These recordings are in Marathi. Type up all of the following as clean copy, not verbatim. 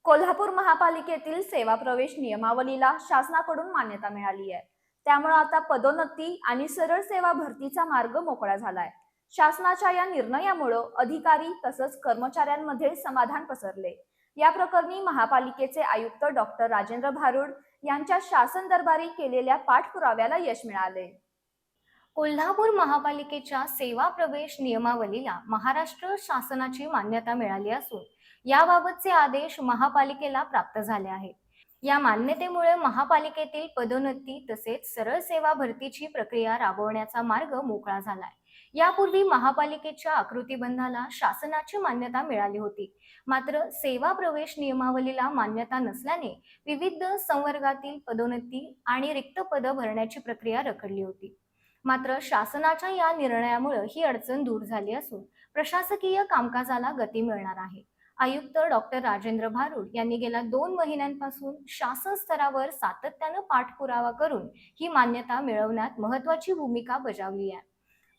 कोल्हापूर महापालिकेतील सेवा प्रवेश नियमावलीला शासनाकडून मान्यता मिळाली आहे. त्यामुळे आता पदोन्नती आणि सरळ सेवा भरतीचा मार्ग मोकळा झालाय. शासनाच्या या निर्णयामुळे अधिकारी तसंच कर्मचाऱ्यांमध्ये समाधान पसरले. या प्रकरणी महापालिकेचे आयुक्त डॉक्टर राजेंद्र भारुड यांच्या शासन दरबारी केलेल्या पाठपुराव्याला यश मिळाले. कोल्हापूर महापालिकेच्या सेवा प्रवेश नियमावलीला महाराष्ट्र शासनाची मान्यता मिळाली असून याबाबतचे आदेश महापालिकेला प्राप्त झाले आहेत. या मान्यतेमुळे महापालिकेतील पदोन्नती तसेच सरळ सेवा भरतीची प्रक्रिया राबवण्याचा मार्ग मोकळा झालाय. यापूर्वी महापालिकेच्या आकृतीबंधाला शासनाची मान्यता मिळाली होती, मात्र सेवा प्रवेश नियमावलीला मान्यता नसल्याने विविध संवर्गातील पदोन्नती आणि रिक्त पदं भरण्याची प्रक्रिया रखडली होती. मात्र शासनाच्या या निर्णयामुळे ही अडचण दूर झाली असून प्रशासकीय कामकाजाला गती मिळणार आहे. आयुक्त डॉक्टर राजेंद्र भारुड यांनी गेल्या 2 महिन्यांपासून शासन स्तरावर सातत्यानं पाठपुरावा करून ही मान्यता मिळवण्यात महत्त्वाची भूमिका बजावली आहे.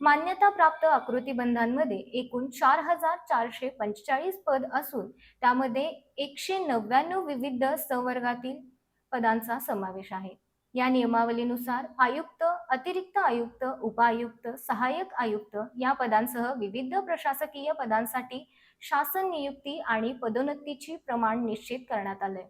मान्यता प्राप्त आकृतीबंधांमध्ये एकूण 4,445 पद असून त्यामध्ये 199 विविध संवर्गातील पदांचा समावेश आहे. या नियमावलीनुसार आयुक्त, अतिरिक्त आयुक्त, उपायुक्त, सहाय्यक आयुक्त या पदांसह विविध प्रशासकीय पदांसाठी शासन नियुक्ती आणि पदोन्नतीची प्रमाण निश्चित करण्यात आले.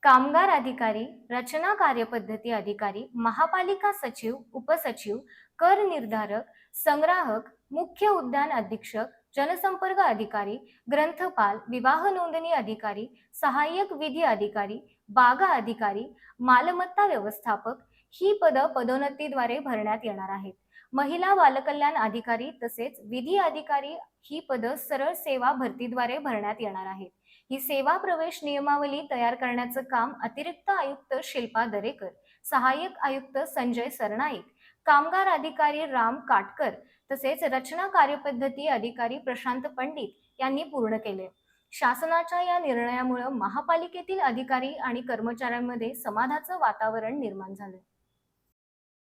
कामगार अधिकारी, रचना कार्यपद्धती अधिकारी, महापालिका सचिव, उपसचिव, कर निर्धारक, संग्राहक, मुख्य उद्यान अधीक्षक, जनसंपर्क अधिकारी, ग्रंथपाल, विवाह नोंदणी अधिकारी, सहाय्यक विधी अधिकारी, बागा अधिकारी, मालमत्ता व्यवस्थापक ही पदं पदोन्नतीद्वारे भरण्यात येणार आहेत. महिला बालकल्याण अधिकारी तसेच विधी अधिकारी ही पदं सरळ सेवा भरतीद्वारे भरण्यात येणार आहेत. ही सेवा प्रवेश नियमावली तयार करण्याचं काम अतिरिक्त आयुक्त शिल्पा दरेकर, सहाय्यक आयुक्त संजय सरनाईक, कामगार अधिकारी राम काटकर तसेच रचना कार्यपद्धती अधिकारी प्रशांत पंडित यांनी पूर्ण केले. शासनाच्या या निर्णयामुळे महापालिकेतील अधिकारी आणि कर्मचाऱ्यांमध्ये समाधानाचं वातावरण निर्माण झालं.